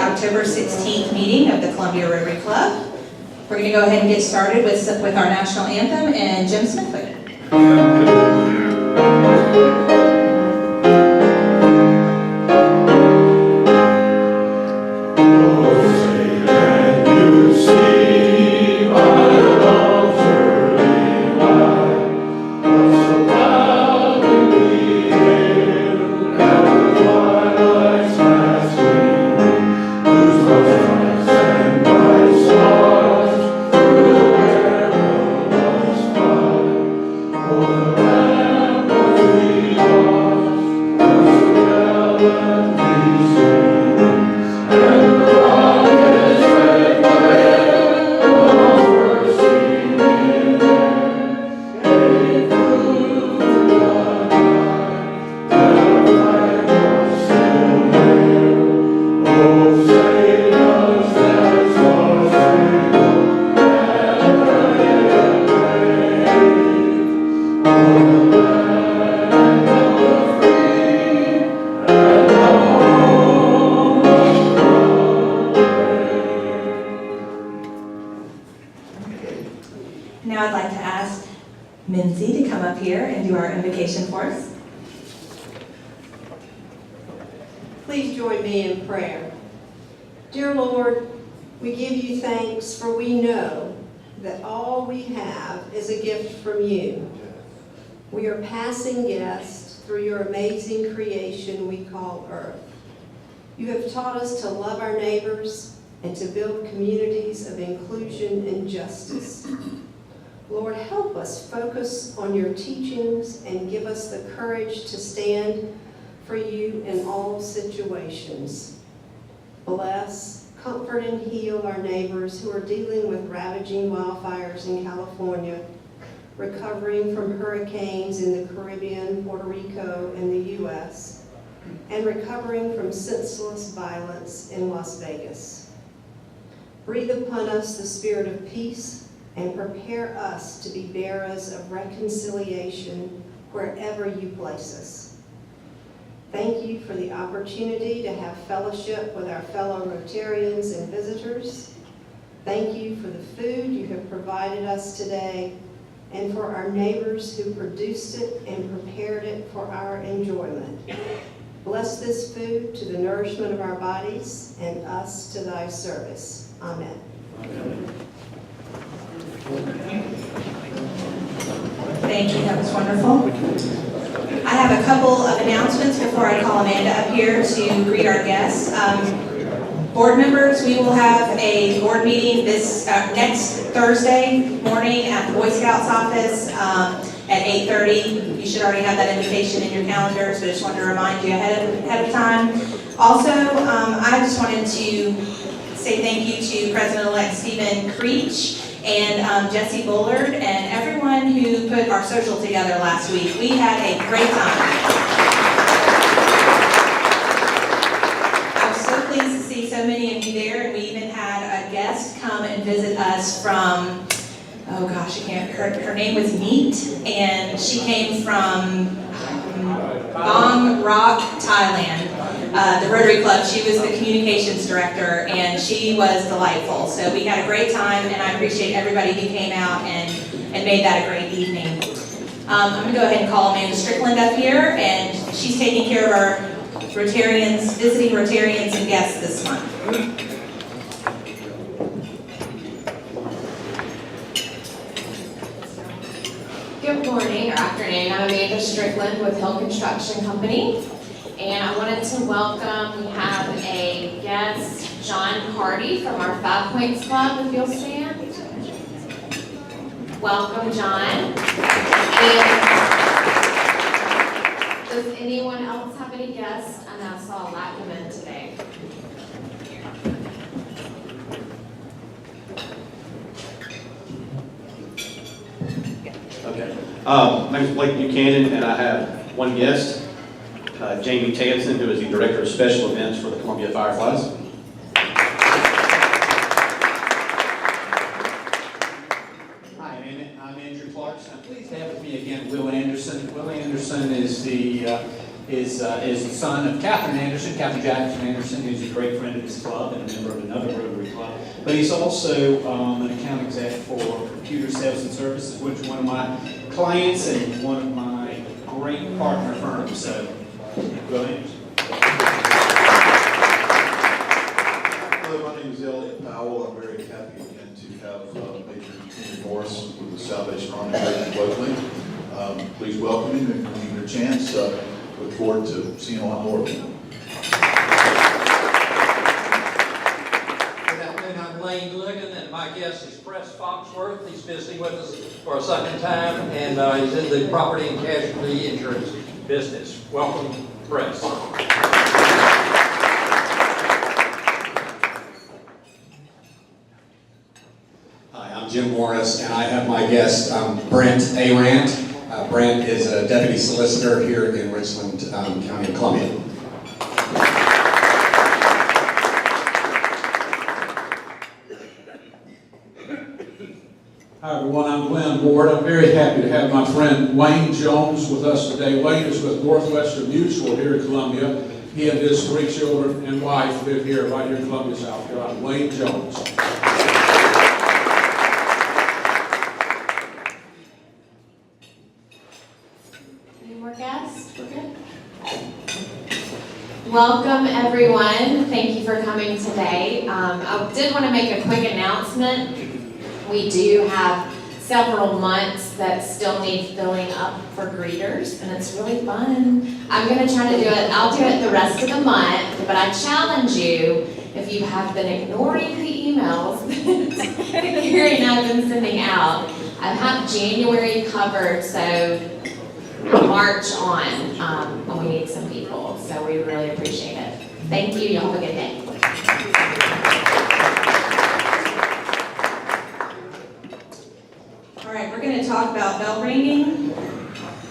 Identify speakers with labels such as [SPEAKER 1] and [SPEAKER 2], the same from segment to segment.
[SPEAKER 1] October 16th meeting of the Columbia Rotary Club. We're going to go ahead and get started with our national anthem and Jim Smithwick. Now I'd like to ask Minzy to come up here and do our invocation for us.
[SPEAKER 2] Please join me in prayer. Dear Lord, we give you thanks, for we know that all we have is a gift from you. We are passing guests through your amazing creation we call Earth. You have taught us to love our neighbors and to build communities of inclusion and justice. Lord, help us focus on your teachings and give us the courage to stand for you in all situations. Bless, comfort, and heal our neighbors who are dealing with ravaging wildfires in California, recovering from hurricanes in the Caribbean, Puerto Rico, and the U.S., and recovering from senseless violence in Las Vegas. Breathe upon us the spirit of peace and prepare us to be bearers of reconciliation wherever you place us. Thank you for the opportunity to have fellowship with our fellow Rotarians and visitors. Thank you for the food you have provided us today and for our neighbors who produced it and prepared it for our enjoyment. Bless this food to the nourishment of our bodies and us to thy service. Amen. Amen.
[SPEAKER 1] Thank you, that was wonderful. I have a couple of announcements before I call Amanda up here to greet our guests. Board members, we will have a board meeting this next Thursday morning at the Boy Scouts office at 8:30. You should already have that invitation in your calendars, but I just wanted to remind you ahead of time. Also, I just wanted to say thank you to President-elect Stephen Creech and Jesse Bullard and everyone who put our social together last week. We had a great time. I was so pleased to see so many of you there, and we even had a guest come and visit us from, oh gosh, her name was Neat, and she came from Bang Rock, Thailand. The Rotary Club. She was the communications director, and she was delightful. So we had a great time, and I appreciate everybody who came out and made that a great evening. I'm going to go ahead and call Amanda Strickland up here, and she's taking care of our Rotarians, visiting Rotarians and guests this month.
[SPEAKER 3] Good morning or afternoon. I'm Amanda Strickland with Hill Construction Company. And I wanted to welcome, we have a guest, John Hardy from our 5 Points Club, if you'll stand. Welcome, John. And does anyone else have any guests? I know I saw a lot come in today.
[SPEAKER 4] Okay. My name is Blake Buchanan, and I have one guest. Jamie Tanson, who is the Director of Special Events for the Columbia Fireflies.
[SPEAKER 5] Hi, I'm Andrew Clarkson. I'm pleased to have with me again Will Anderson. Will Anderson is the is the son of Catherine Anderson, Catherine Jackson Anderson, who's a great friend of this club and a member of another Rotary club. But he's also an account exec for Computer Sales and Services, which is one of my clients and one of my great partner firms. So, go ahead.
[SPEAKER 6] Hello, my name is Elliot Powell. I'm very happy again to have Major Kenny Morris with the Salvation Army Church locally. Please welcome him if you get a chance. Look forward to seeing a lot more of him.
[SPEAKER 7] Good afternoon, I'm Lane Ligon, and my guest is Press Foxworth. He's visiting with us for a second time, and he's in the property and casualty insurance business. Welcome, Press.
[SPEAKER 8] Hi, I'm Jim Morris, and I have my guest, Brent Arant. Brent is a deputy solicitor here in Richland County, Columbia.
[SPEAKER 9] Hi everyone, I'm Glenn Ward. I'm very happy to have my friend Wayne Jones with us today. Wayne is with Northwestern Mutual here in Columbia. He and his 3 children and wife live here, right here in Columbia, South Carolina. Wayne Jones.
[SPEAKER 3] Any more guests? We're good? Welcome, everyone. Thank you for coming today. I did want to make a quick announcement. We do have several months that still need filling up for greeters, and it's really fun. I'm going to try to do it. I'll do it the rest of the month, but I challenge you, if you have been ignoring the emails that Gary and I have been sending out, I have January covered, so March on, we need some people, so we really appreciate it. Thank you. Y'all have a good day.
[SPEAKER 1] All right, we're going to talk about bell ringing.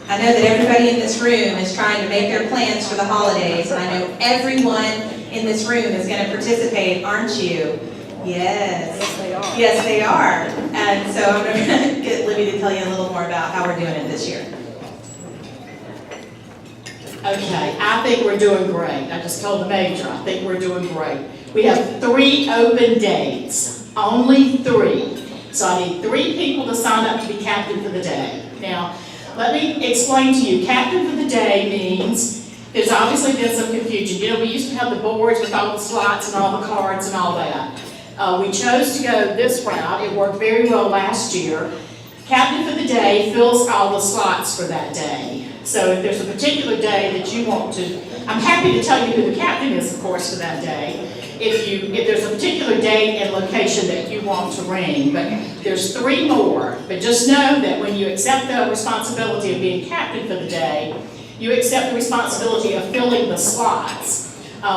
[SPEAKER 1] I know that everybody in this room is trying to make their plans for the holidays, and I know everyone in this room is going to participate, aren't you? Yes. Yes, they are. Yes, they are. And so I'm going to get Libby to tell you a little more about how we're doing it this year.
[SPEAKER 10] Okay, I think we're doing great. I just told the major, I think we're doing great. We have 3 open dates, only 3. So I need 3 people to sign up to be captain for the day. Now, let me explain to you. Captain for the day means, there's obviously been some confusion. You know, we used to have the boards with all the slots and all the cards and all that. We chose to go this route. It worked very well last year. Captain for the day fills all the slots for that day. So if there's a particular day that you want to, I'm happy to tell you who the captain is, of course, for that day. If there's a particular date and location that you want to ring, but there's 3 more. But just know that when you accept the responsibility of being captain for the day, you accept the responsibility of filling the slots.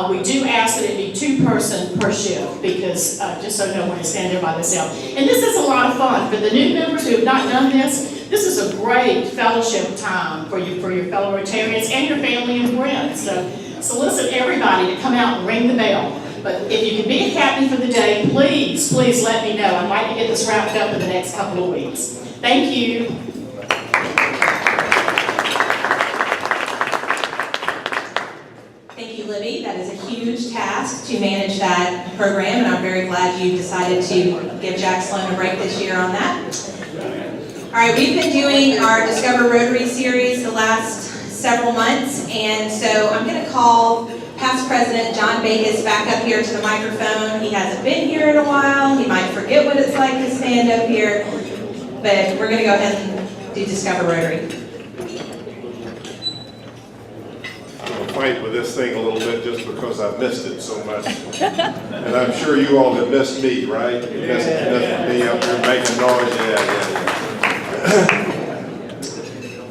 [SPEAKER 10] We do ask that it be 2-person per shift, because just so no one is standing there by themselves. And this is a lot of fun. For the new members who have not done this is a great fellowship time for your fellow Rotarians and your family and friends. So solicit everybody to come out and ring the bell. But if you can be a captain for the day, please, please let me know. I'd like to get this wrapped up in the next couple of weeks. Thank you.
[SPEAKER 1] Thank you, Libby. That is a huge task to manage that program, and I'm very glad you decided to give Jack Sloan a break this year on that. All right, we've been doing our Discover Rotary series the last several months, and so I'm going to call past president John Vegas back up here to the microphone. He hasn't been here in a while. He might forget what it's like to stand up here, but we're going to go ahead and do Discover Rotary.
[SPEAKER 11] I'm going to fight with this thing a little bit just because I've missed it so much. And I'm sure you all have missed me, right? You missed me up here making noise. Yeah.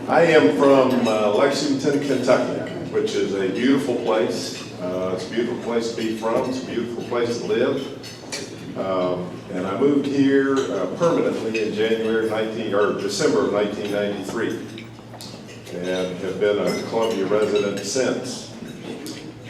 [SPEAKER 11] I am from Lexington, Kentucky, which is a beautiful place. It's a beautiful place to be from. It's a beautiful place to live. And I moved here permanently in December of 1993, and have been a Columbia resident since.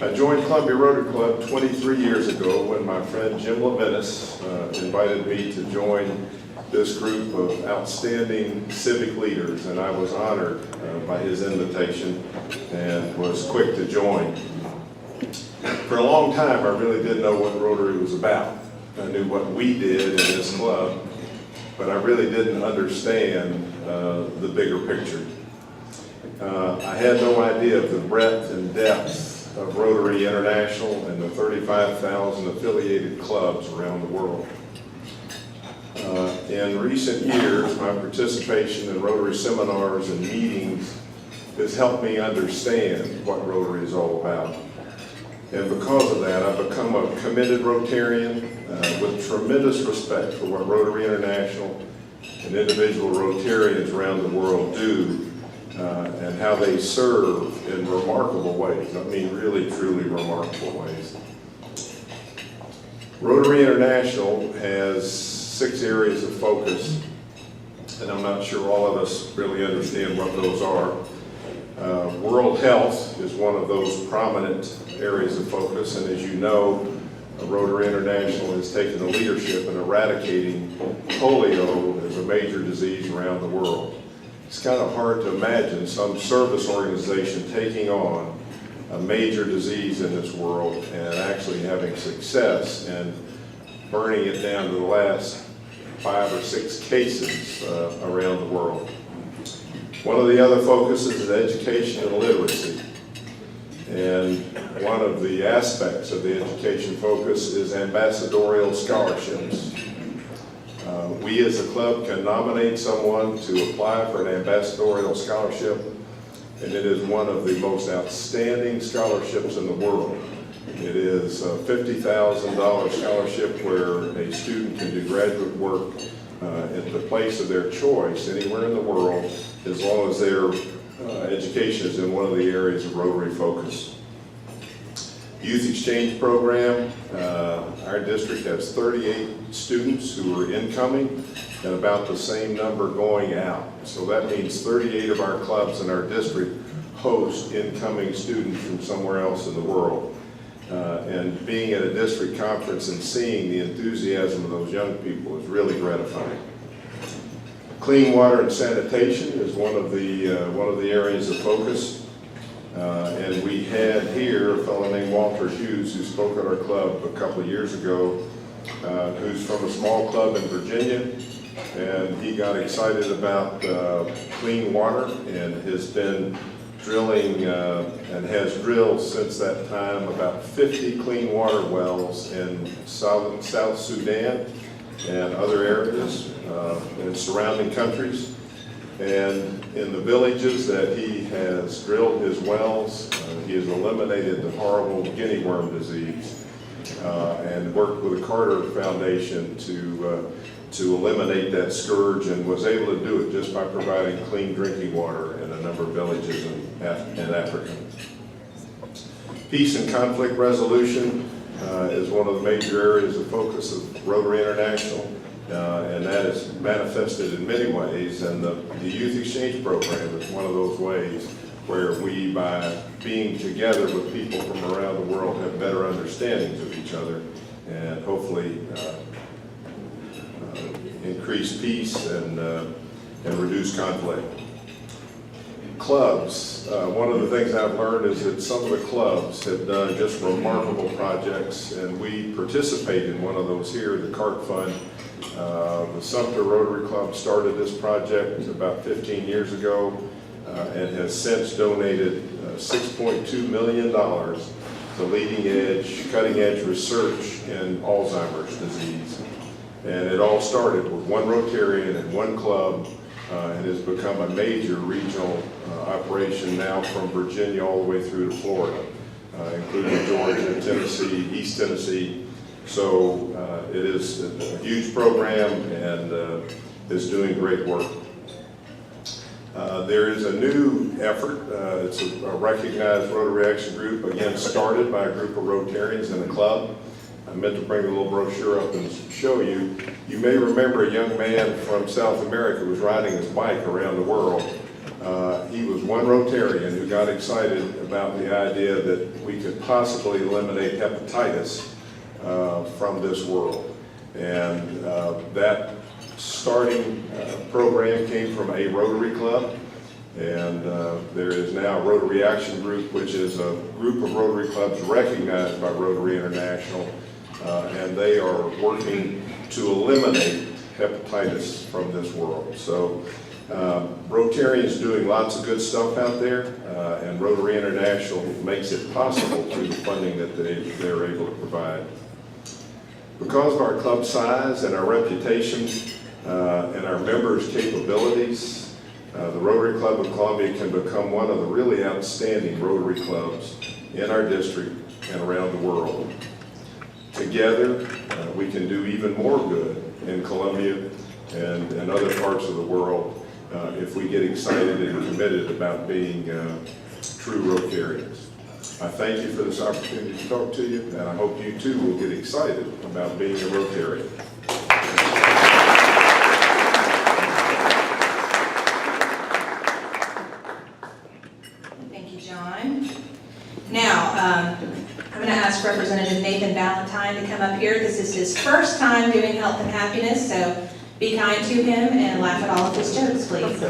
[SPEAKER 11] I joined Columbia Rotary Club 23 years ago when my friend Jim Levinas invited me to join this group of outstanding civic leaders, and I was honored by his invitation and was quick to join. For a long time, I really didn't know what Rotary was about. I knew what we did in this club, but I really didn't understand the bigger picture. I had no idea of the breadth and depth of Rotary International and the 35,000 affiliated clubs around the world. In recent years, my participation in Rotary seminars and meetings has helped me understand what Rotary is all about. And because of that, I've become a committed Rotarian with tremendous respect for what Rotary International and individual Rotarians around the world do and how they serve in remarkable ways. I mean, really, truly remarkable ways. Rotary International has 6 areas of focus, and I'm not sure all of us really understand what those are. World health is one of those prominent areas of focus, and as you know, Rotary International has taken the leadership in eradicating polio as a major disease around the world. It's kind of hard to imagine some service organization taking on a major disease in this world and actually having success and burning it down to the last 5 or 6 cases around the world. One of the other focuses is education and literacy. And one of the aspects of the education focus is ambassadorial scholarships. We as a club can nominate someone to apply for an ambassadorial scholarship, and it is one of the most outstanding scholarships in the world. It is a $50,000 scholarship where a student can do graduate work at the place of their choice anywhere in the world, as long as their education is in one of the areas of Rotary focus. Youth exchange program. Our district has 38 students who are incoming and about the same number going out. So that means 38 of our clubs in our district host incoming students from somewhere else in the world. And being at a district conference and seeing the enthusiasm of those young people is really gratifying. Clean water and sanitation is one of the areas of focus. And we had here a fellow named Walter Hughes who spoke at our club a couple of years ago, who's from a small club in Virginia, and he got excited about clean water and has been drilling and has drilled since that time about 50 clean water wells in South Sudan and other areas in surrounding countries. And in the villages that he has drilled his wells, he has eliminated the horrible guinea worm disease and worked with the Carter Foundation to eliminate that scourge, and was able to do it just by providing clean drinking water in a number of villages in Africa. Peace and conflict resolution is one of the major areas of focus of Rotary International. And that is manifested in many ways, and the youth exchange program is one of those ways where we, by being together with people from around the world, have better understandings of each other and hopefully increase peace and reduce conflict. Clubs. One of the things I've learned is that some of the clubs have done just remarkable projects, and we participate in one of those here, the CART Fund. The Sumter Rotary Club started this project about 15 years ago and has since donated $6.2 million to leading edge, cutting edge research in Alzheimer's disease. And it all started with one Rotarian and one club and has become a major regional operation now from Virginia all the way through to Florida, including Georgia, Tennessee, East Tennessee. So it is a huge program and is doing great work. There is a new effort. It's a recognized Rotary Action Group, again started by a group of Rotarians in a club. I meant to bring a little brochure up and show you. You may remember a young man from South America who was riding his bike around the world, He was one Rotarian who got excited about the idea that we could possibly eliminate hepatitis from this world. And that starting program came from a Rotary Club. And there is now a Rotary Action Group, which is a group of Rotary clubs recognized by Rotary International. And they are working to eliminate hepatitis from this world. So Rotarians doing lots of good stuff out there, and Rotary International makes it possible through the funding that they're able to provide. Because of our club size and our reputation and our members' capabilities, the Rotary Club of Columbia can become one of the really outstanding Rotary clubs in our district and around the world. Together, we can do even more good in Columbia and other parts of the world if we get excited and committed about being true Rotarians. I thank you for this opportunity to talk to you, and I hope you too will get excited about being a Rotarian.
[SPEAKER 1] Thank you, John. Now, I'm going to ask Representative Nathan Valentine to come up here. This is his first time doing Health and Happiness, so be kind to him and laugh at all of his jokes, please.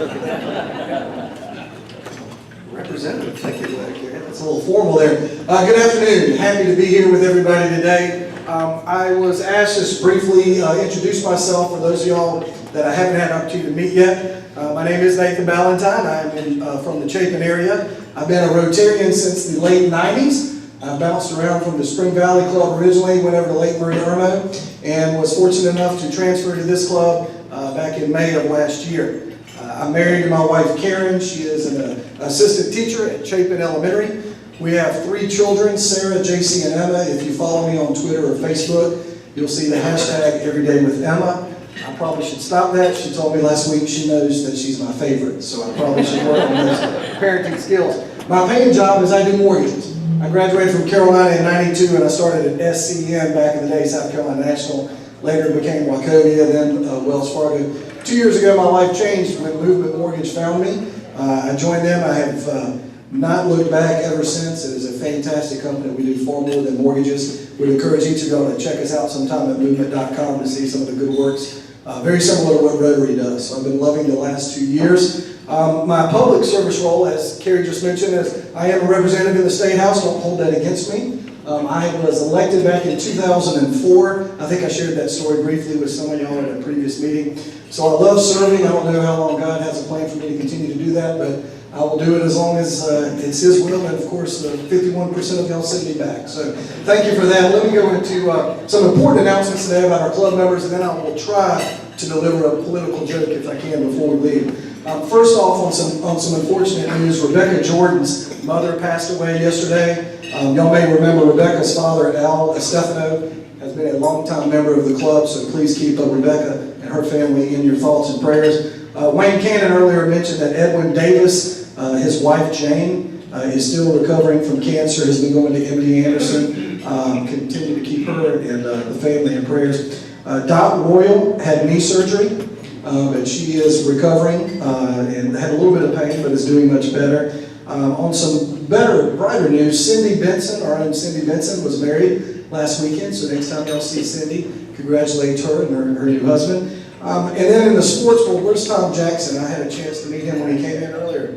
[SPEAKER 12] Representative, thank you, Karen. That's a little formal there. Good afternoon. Happy to be here with everybody today. I was asked to just briefly introduce myself for those of y'all that I haven't had an opportunity to meet yet. My name is Nathan Valentine. I'm from the Chapin area. I've been a Rotarian since the late 90s. I bounced around from the Spring Valley Club originally, went over to Lake Maria Irmo, and was fortunate enough to transfer to this club back in May of last year. I'm married to my wife Karen. She is an assistant teacher at Chapin Elementary. We have 3 children, Sarah, JC, and Emma. If you follow me on Twitter or Facebook, you'll see the hashtag #EverydayWithEmma. I probably should stop that. She told me last week she knows that she's my favorite, so I probably should work on those parenting skills. My paying job is I do mortgages. I graduated from Carolina in '92, and I started at SCN back in the day, South Carolina National. Later became Wachovia, then Wells Fargo. 2 years ago, my life changed when Movement Mortgage found me. I joined them. I have not looked back ever since. It is a fantastic company. We do far more than mortgages. We'd encourage each of y'all to check us out sometime at movement.com to see some of the good works. Very similar to what Rotary does. So I've been loving the last 2 years. My public service role, as Carrie just mentioned, is I am a representative in the State House. Don't hold that against me. I was elected back in 2004. I think I shared that story briefly with some of y'all at a previous meeting. So I love serving. I don't know how long God has a plan for me to continue to do that, but I will do it as long as it's His will, and of course 51% of y'all send me back. So thank you for that. Let me go into some important announcements today about our club members, and then I will try to deliver a political joke if I can before we leave. First off, on some unfortunate news, Rebecca Jordan's mother passed away yesterday. Y'all may remember Rebecca's father, Al Estefano, has been a longtime member of the club, so please keep Rebecca and her family in your thoughts and prayers. Wayne Cannon earlier mentioned that Edwin Davis, his wife Jane, is still recovering from cancer, has been going to MD Anderson. Continue to keep her and the family in prayers. Dot Royal had knee surgery, but she is recovering and had a little bit of pain, but is doing much better. On some brighter news, Cindy Benson, our own Cindy Benson, was married last weekend, so next time y'all see Cindy, congratulate her and her new husband. And then in the sports world, where's Tom Jackson? I had a chance to meet him when he came in earlier.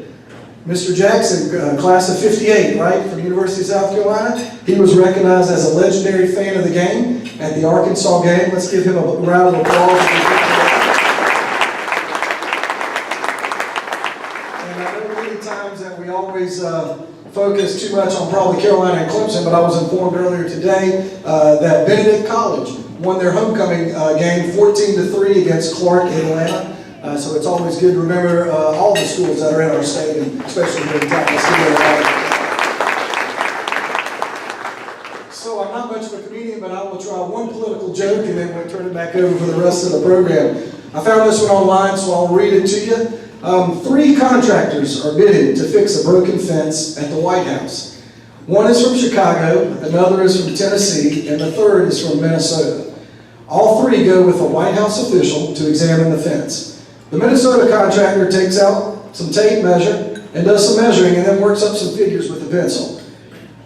[SPEAKER 12] Mr. Jackson, class of '58, right, from University of South Carolina. He was recognized as a legendary fan of the game at the Arkansas game. Let's give him a round of applause. And I know many times that we always focus too much on probably Carolina and Clemson, but I was informed earlier today that Benedict College won their homecoming game 14-3 against Clark in Atlanta. So it's always good to remember all the schools that are in our state, and especially here in Tennessee. So I'm not much of a comedian, but I will try one political joke and then we'll turn it back over for the rest of the program. I found this one online, so I'll read it to you. 3 contractors are bidding to fix a broken fence at the White House. One is from Chicago, another is from Tennessee, and the third is from Minnesota. All 3 go with a White House official to examine the fence. The Minnesota contractor takes out some tape measure, and does some measuring, and then works up some figures with the pencil.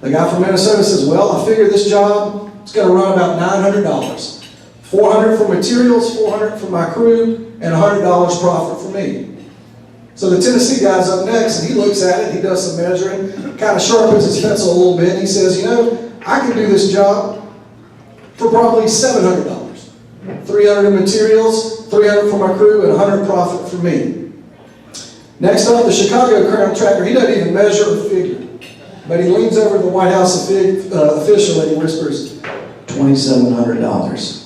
[SPEAKER 12] The guy from Minnesota says, well, I figure this job is going to run about $900. $400 for materials, $400 for my crew, and $100 profit for me. So the Tennessee guy's up next, and he looks at it, he does some measuring, kind of sharpens his pencil a little bit, and he says, you know, I can do this job for probably $700. $300 in materials, $300 for my crew, and $100 profit for me. Next up, the Chicago contractor, he doesn't even measure or figure, but he leans over to the White House official and he whispers, $2,700.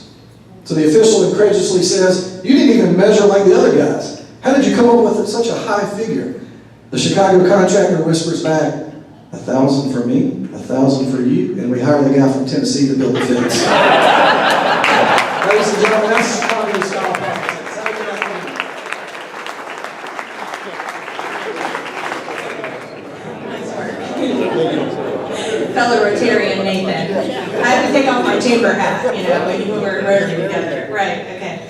[SPEAKER 12] So the official incredulously says, you didn't even measure like the other guys. How did you come up with such a high figure? The Chicago contractor whispers back, 1,000 for me, 1,000 for you, and we hire the guy from Tennessee to build the fence. Ladies and gentlemen, that's Chicago style politics. How can
[SPEAKER 1] Fellow Rotarian Nathan. I have to take off my chamber hat, you know, when we're Rotary together. Right, okay.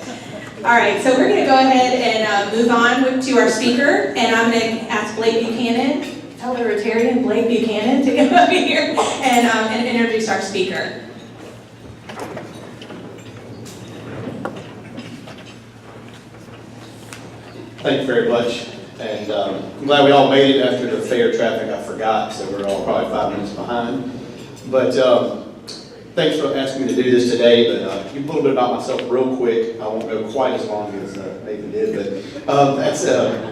[SPEAKER 1] All right, so we're going to go ahead and move on to our speaker, and I'm going to ask Blake Buchanan, fellow Rotarian Blake Buchanan, to come up here and introduce our speaker.
[SPEAKER 4] Thank you very much, and I'm glad we all made it after the fair traffic. I forgot, so we're all probably 5 minutes behind. But thanks for asking me to do this today. But a little bit about myself real quick. I won't go quite as long as Nathan did, but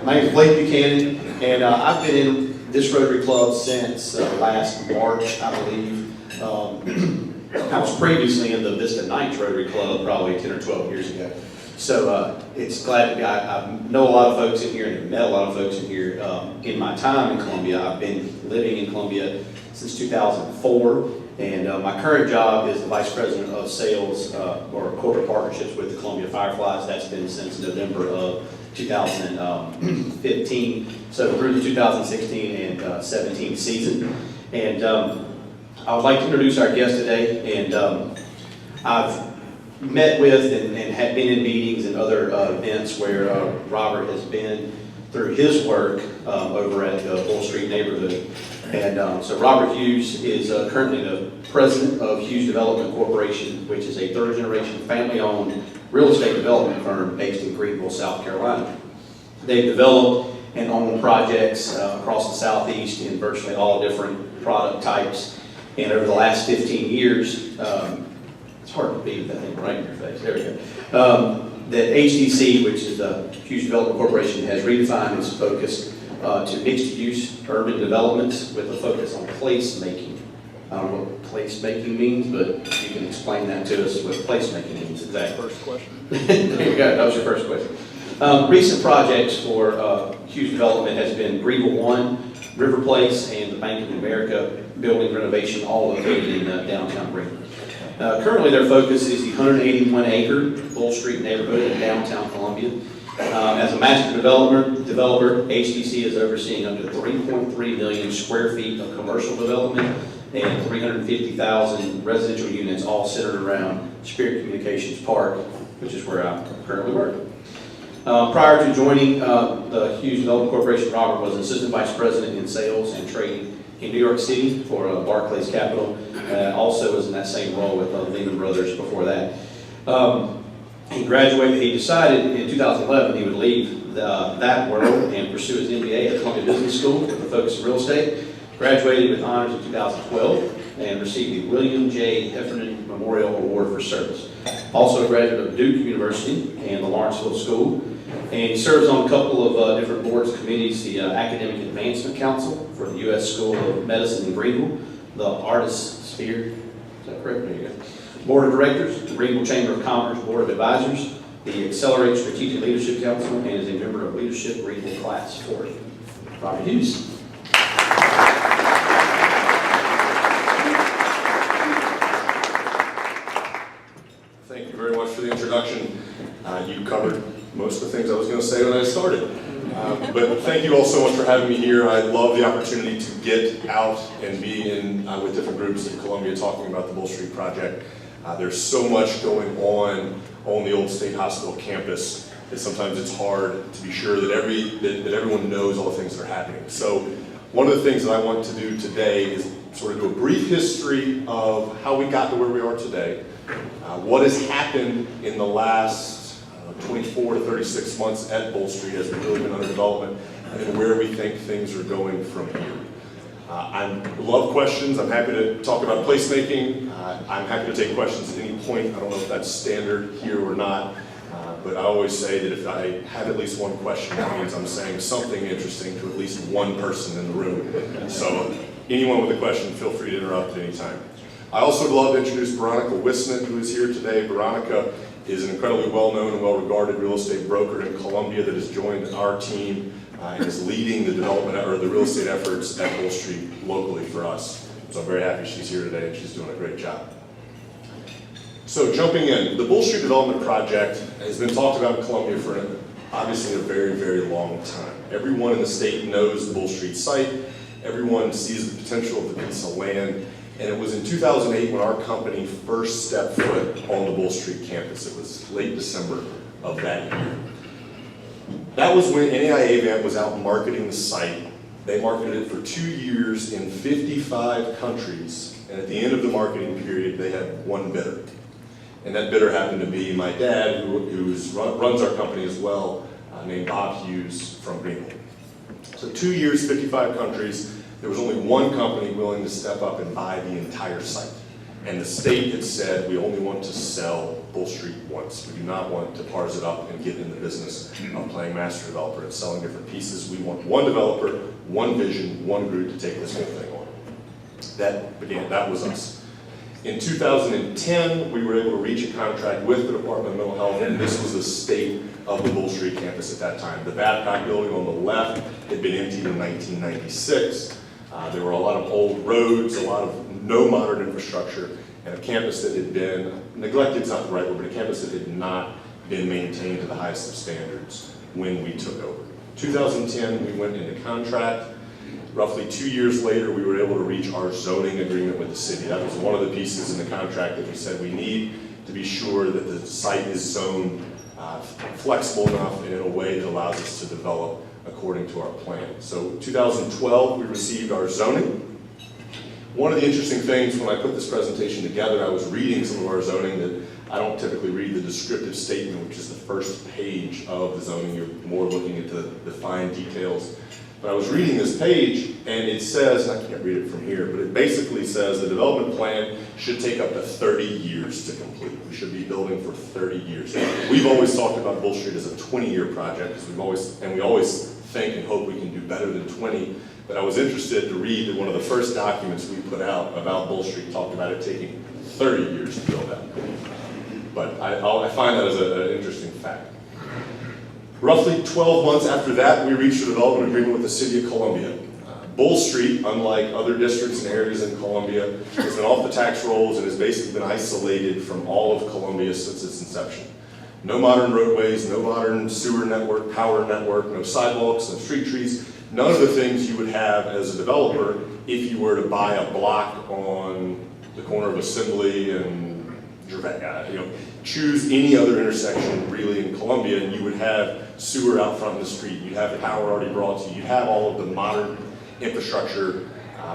[SPEAKER 4] my name is Blake Buchanan, and I've been in this Rotary Club since last March, I believe. I was previously in the Vista Nights Rotary Club probably 10 or 12 years ago. So it's glad to be, I know a lot of folks in here and have met a lot of folks in here. In my time in Columbia, I've been living in Columbia since 2004, and my current job is the Vice President of Sales or Corporate Partnerships with the Columbia Fireflies. That's been since November of 2015, so through the 2016 and 17 season. And I would like to introduce our guest today, and I've met with and had been in meetings and other events where Robert has been through his work over at the Bull Street neighborhood. And so Robert Hughes is currently the president of Hughes Development Corporation, which is a third-generation family-owned real estate development firm based in Greenville, South Carolina. They've developed and owned projects across the Southeast in virtually all different product types. And over the last 15 years, it's hard to beat that thing right in your face. There we go. That HDC, which is the Hughes Development Corporation, has redefined its focus to mixed-use urban developments with a focus on placemaking. I don't know what placemaking means, but you can explain that to us what placemaking means exactly.
[SPEAKER 6] First question.
[SPEAKER 4] There you go. That was your first question. Recent projects for Hughes Development has been Greenville 1, River Place, and the Bank of America building renovation, all located in downtown Greenville. Currently, their focus is the 181-acre Bull Street neighborhood in downtown Columbia. As a master developer, HDC is overseeing up to 3.3 million square feet of commercial development and 350,000 residential units, all centered around Spirit Communications Park, which is where I currently work. Prior to joining the Hughes Development Corporation, Robert was Assistant Vice President in Sales and Trading in New York City for Barclays Capital. Also was in that same role with Lehman Brothers before that. He graduated, he decided in 2011 he would leave that world and pursue his MBA at Columbia Business School with a focus in real estate. Graduated with honors in 2012 and received the William J. Heffernan Memorial Award for Service. Also a graduate of Duke University and the Lawrenceville School. And he serves on a couple of different boards and committees, the Academic Advancement Council for the U.S. School of Medicine in Greenville, the Artist Sphere, is that correct? There you go. Board of Directors, the Greenville Chamber of Commerce Board of Advisors, the Accelerate Strategic Leadership Council, and is a member of Leadership Greenville Class 40. Robert Hughes.
[SPEAKER 13] Thank you very much for the introduction. You covered most of the things I was going to say when I started. But thank you all so much for having me here. I love the opportunity to get out and be in with different groups in Columbia talking about the Bull Street project. There's so much going on on the old State Hospital campus, that sometimes it's hard to be sure that everyone knows all the things that are happening. So one of the things that I want to do today is sort of do a brief history of how we got to where we are today, what has happened in the last 24 to 36 months at Bull Street as we've really been under development, and then where we think things are going from here. I love questions. I'm happy to talk about placemaking. I'm happy to take questions at any point. I don't know if that's standard here or not, but I always say that if I have at least one question, that means I'm saying something interesting to at least one person in the room. So anyone with a question, feel free to interrupt at any time. I also would love to introduce Veronica Wisnett, who is here today. Veronica is an incredibly well-known and well-regarded real estate broker in Columbia that has joined our team and is leading the development or the real estate efforts at Bull Street locally for us. So I'm very happy she's here today and she's doing a great job. So jumping in, the Bull Street Development Project has been talked about in Columbia for obviously a very, very long time. Everyone in the state knows the Bull Street site. Everyone sees the potential of the piece of land. And it was in 2008 when our company first stepped foot on the Bull Street campus. It was late December of that year. That was when NAIA Van was out marketing the site. They marketed it for 2 years in 55 countries. And at the end of the marketing period, they had one bidder. And that bidder happened to be my dad, who runs our company as well, named Bob Hughes from Greenville. So 2 years, 55 countries. There was only one company willing to step up and buy the entire site. And the state had said, we only want to sell Bull Street once. We do not want to parse it up and get in the business of playing master developer and selling different pieces. We want one developer, one vision, one group to take this whole thing on. That was us. In 2010, we were able to reach a contract with the Department of Mental Health, and this was the state of the Bull Street campus at that time. The Babcock building on the left had been emptied in 1996. There were a lot of old roads, a lot of no modern infrastructure, and a campus that had been, neglected is not the right word, but a campus that had not been maintained to the highest of standards when we took over. 2010, we went into contract. Roughly 2 years later, we were able to reach our zoning agreement with the city. That was one of the pieces in the contract that we said we need to be sure that the site is zoned flexible enough and in a way that allows us to develop according to our plan. So 2012, we received our zoning. One of the interesting things when I put this presentation together, I was reading some of our zoning that I don't typically read the descriptive statement, which is the first page of the zoning. You're more looking at the fine details. But I was reading this page, and it says, and I can't read it from here, but it basically says the development plan should take up to 30 years to complete. We should be building for 30 years. We've always talked about Bull Street as a 20-year project, because we always think and hope we can do better than 20. But I was interested to read that one of the first documents we put out about Bull Street talked about it taking 30 years to build out. But I find that as an interesting fact. Roughly 12 months after that, we reached a development agreement with the City of Columbia. Bull Street, unlike other districts and areas in Columbia, has been off the tax rolls and has basically been isolated from all of Columbia since its inception. No modern roadways, no modern sewer network, power network, no sidewalks, no street trees, none of the things you would have as a developer if you were to buy a block on the corner of Assembly and choose any other intersection really in Columbia, and you would have sewer out front in the street, you'd have power already brought to you, you'd have all of the modern infrastructure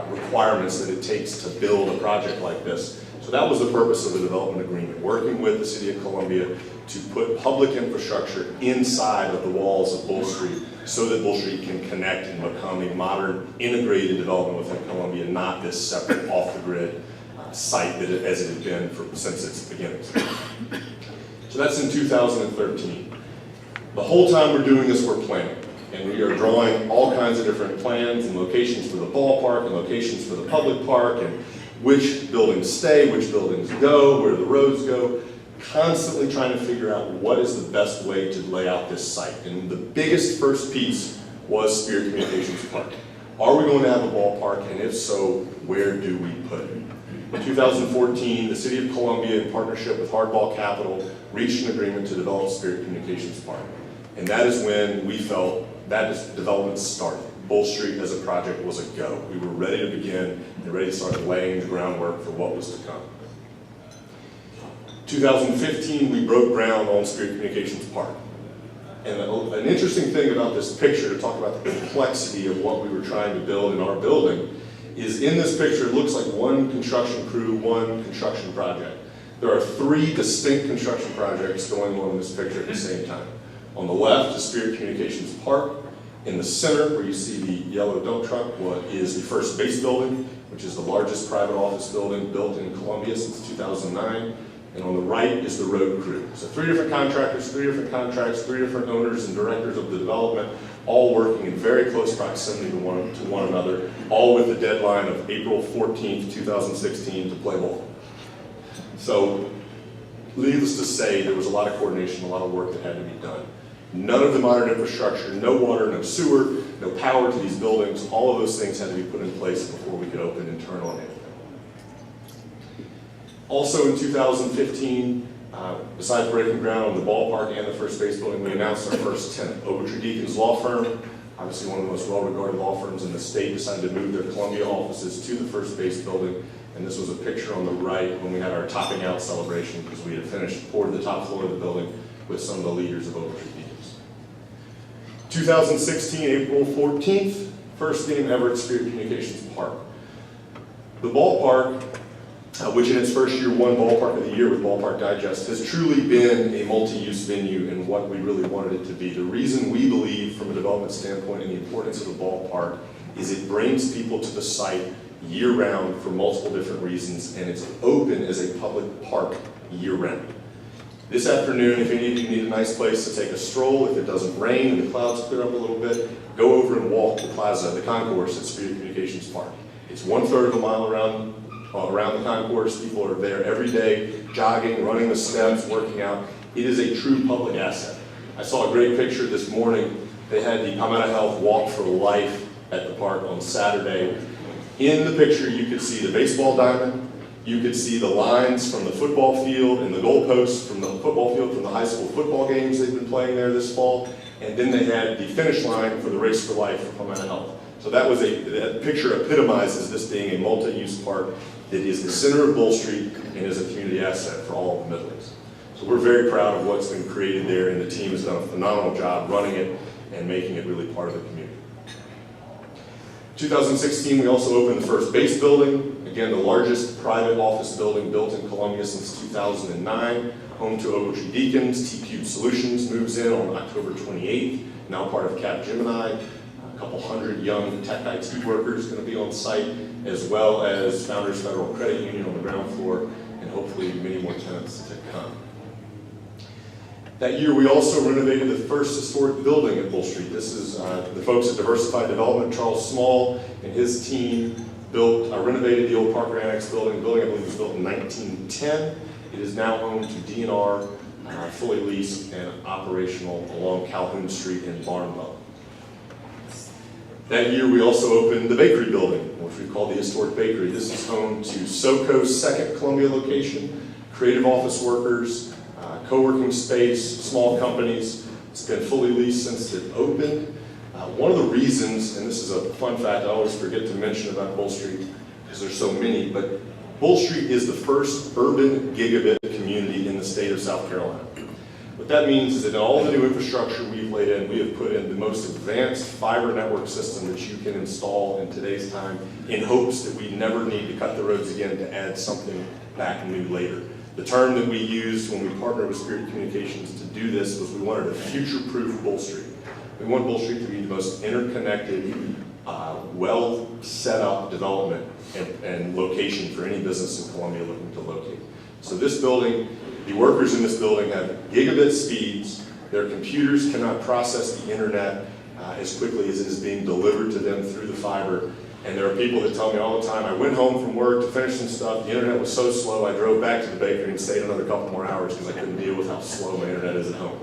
[SPEAKER 13] requirements that it takes to build a project like this. So that was the purpose of the development agreement, working with the City of Columbia to put public infrastructure inside of the walls of Bull Street so that Bull Street can connect and become a modern integrated development within Columbia, not this separate off-the-grid site that as it had been since its beginnings. So that's in 2013. The whole time we're doing this, we're planning. And we are drawing all kinds of different plans and locations for the ballpark and locations for the public park and which buildings stay, which buildings go, where the roads go, constantly trying to figure out what is the best way to lay out this site. And the biggest first piece was Spirit Communications Park. Are we going to have a ballpark, and if so, where do we put it? In 2014, the City of Columbia, in partnership with Hardball Capital, reached an agreement to develop Spirit Communications Park. And that is when we felt that development started. Bull Street as a project was a go. We were ready to begin and ready to start laying the groundwork for what was to come. 2015, we broke ground on Spirit Communications Park. And an interesting thing about this picture, to talk about the complexity of what we were trying to build in our building, is in this picture, it looks like one construction crew, one construction project. There are 3 distinct construction projects going on in this picture at the same time. On the left is Spirit Communications Park. In the center, where you see the yellow dump truck, is the first base building, which is the largest private office building built in Columbia since 2009. And on the right is the road crew. So 3 different contractors, 3 different contracts, 3 different owners and directors of the development, all working in very close proximity to one another, all with the deadline of April 14th, 2016 to play ball. So, needless to say, there was a lot of coordination, a lot of work that had to be done. None of the modern infrastructure, no water, no sewer, no power to these buildings, all of those things had to be put in place before we could open and turn on anything. Also in 2015, besides breaking ground on the ballpark and the first base building, we announced our first tenant, Ogletree Deakins Law Firm, obviously one of the most well-regarded law firms in the state, decided to move their Columbia offices to the first base building. And this was a picture on the right when we had our topping out celebration, because we had poured the top floor of the building with some of the leaders of Ogletree Deakins. 2016, April 14th, first game ever at Spirit Communications Park. The ballpark, which in its first year won Ballpark of the Year with Ballpark Digest, has truly been a multi-use venue and what we really wanted it to be. The reason we believe, from a development standpoint, in the importance of the ballpark is it brings people to the site year-round for multiple different reasons, and it's open as a public park year-round. This afternoon, if any of you need a nice place to take a stroll, if it doesn't rain and the clouds clear up a little bit, go over and walk the plaza, the concourse at Spirit Communications Park. It's 1/3 of a mile around the concourse. People are there every day, jogging, running the steps, working out. It is a true public asset. I saw a great picture this morning. They had the Palmetto Health Walk for Life at the park on Saturday. In the picture, you could see the baseball diamond. You could see the lines from the football field and the goalposts from the football field from the high school football games they've been playing there this fall. And then they had the finish line for the Race for Life for Palmetto Health. So that picture epitomizes this being a multi-use park that is the center of Bull Street and is a community asset for all of the Middlings. So we're very proud of what's been created there, and the team has done a phenomenal job running it and making it really part of the community. 2016, we also opened the first base building, again, the largest private office building built in Columbia since 2009, home to Ogletree Deakins. TQ Solutions moves in on October 28th, now part of Capgemini. A couple hundred young tech IT workers going to be on site, as well as Founders Federal Credit Union on the ground floor, and hopefully many more tenants to come. That year, we also renovated the first historic building at Bull Street. This is the folks at Diversified Development. Charles Small and his team renovated the old Parker Annex building. The building, I believe, was built in 1910. It is now home to DNR, fully leased and operational along Calhoun Street in Barnwell. That year, we also opened the bakery building, which we call the Historic Bakery. This is home to SoCo's second Columbia location, creative office workers, co-working space, small companies. It's been fully leased since it opened. One of the reasons, and this is a fun fact I always forget to mention about Bull Street, because there's so many, but Bull Street is the first urban gigabit community in the state of South Carolina. What that means is that in all the new infrastructure we've laid in, we have put in the most advanced fiber network system that you can install in today's time, in hopes that we never need to cut the roads again to add something back new later. The term that we used when we partnered with Spirit Communications to do this was we wanted to future-proof Bull Street. We want Bull Street to be the most interconnected, well set up development and location for any business in Columbia looking to locate. So this building, the workers in this building have gigabit speeds. Their computers cannot process the internet as quickly as it is being delivered to them through the fiber. And there are people that tell me all the time, I went home from work to finish some stuff, the internet was so slow, I drove back to the bakery and stayed another couple more hours because I couldn't deal with how slow my internet is at home.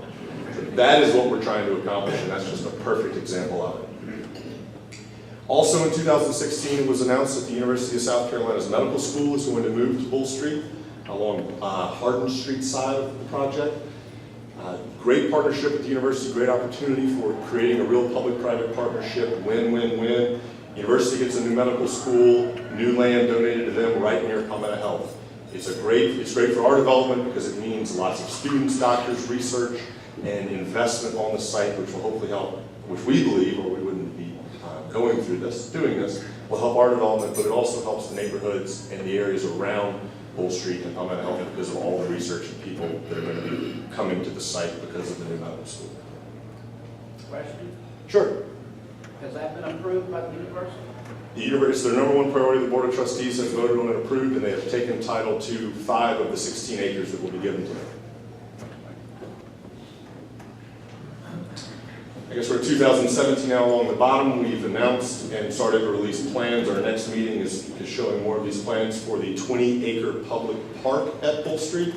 [SPEAKER 13] So that is what we're trying to accomplish, and that's just a perfect example of it. Also in 2016, it was announced that the University of South Carolina's medical school is going to move to Bull Street along Hardin Street side of the project. Great partnership with the university, great opportunity for creating a real public-private partnership, win-win-win. University gets a new medical school, new land donated to them right near Palmetto Health. It's great for our development because it means lots of students, doctors, research, and investment on the site, which will hopefully help, which we believe, or we wouldn't be doing this, will help our development, but it also helps the neighborhoods and the areas around Bull Street and Palmetto Health because of all the research and people that are going to be coming to the site because of the new medical school.
[SPEAKER 5] Question?
[SPEAKER 13] Sure.
[SPEAKER 5] Has that been approved by the university?
[SPEAKER 13] The university, their number one priority, the Board of Trustees has voted on and approved, and they have taken title to 5 of the 16 acres that will be given to them. I guess we're in 2017 now. Along the bottom, we've announced and started to release plans. Our next meeting is showing more of these plans for the 20-acre public park at Bull Street.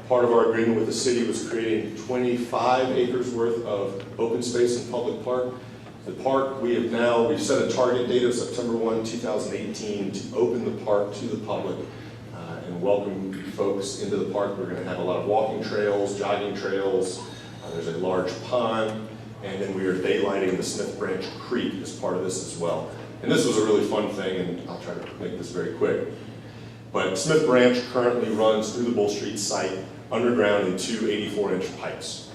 [SPEAKER 13] Part of our agreement with the city was creating 25 acres worth of open space and public park. The park, we've set a target date of September 1, 2018 to open the park to the public and welcome folks into the park. We're going to have a lot of walking trails, jogging trails. There's a large pond. And then we are daylighting the Smith Branch Creek as part of this as well. And this was a really fun thing, and I'll try to make this very quick. But Smith Branch currently runs through the Bull Street site underground in 2 84-inch pipes.